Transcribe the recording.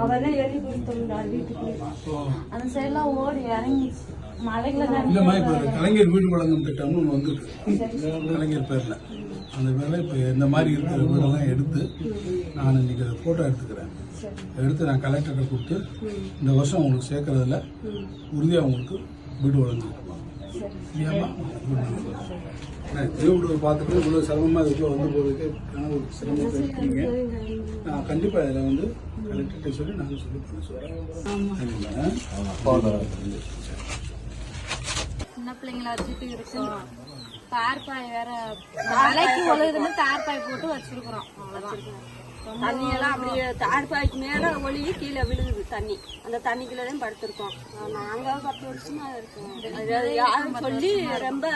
அவதான் எழுதி கொடுத்துருந்தார் வீட்டுக்கு. அந்த சைட்லாம் ஓடி இறங்கிச்சு மலைகளை. இல்லம்மா, இப்ப கலைஞர் வீடு வழங்கும் திட்டம்னு ஒண்ணு வந்துருக்கு கலைஞர் பேர்ல. அந்த பேர்ல இப்ப இந்த மாதிரி இருக்கிற வீடெல்லாம் எடுத்து நான் இன்னைக்கு போட்டோ எடுத்துக்கிறேன். எடுத்து நான் கலெக்டர்கிட்ட கொடுத்து இந்த வருஷம் உங்களுக்கு சேர்க்கறதுல உறுதியா உங்களுக்கு வீடு வழங்குமா. திருவிழா பார்த்துட்டு இவ்வளவு சிரமமா இதுக்குள்ள வந்து போறதுக்கு கனவு சிரமத்தை இருக்கீங்க. நான் கண்டிப்பா இதில் வந்து கலெக்டர்கிட்ட சொல்லி நாங்கள் சொல்லி பண்ண சொல்றேன். சின்ன பிள்ளைங்கள வச்சுட்டு இருக்கோம். தார்பாய் வேற மலைக்கு ஒழுகுதுன்னு தார்பாய் போட்டு வச்சிருக்கிறோம். தண்ணி எல்லாம் அப்படியே தாழ்பாய்க்கு மேல ஒழுகி கீழே விழுகுது தண்ணி. அந்த தண்ணிக்குள்ளதான் படுத்திருக்கோம். நாங்க 10 வருஷமா இருக்கோம். யாரும் சொல்லி ரொம்ப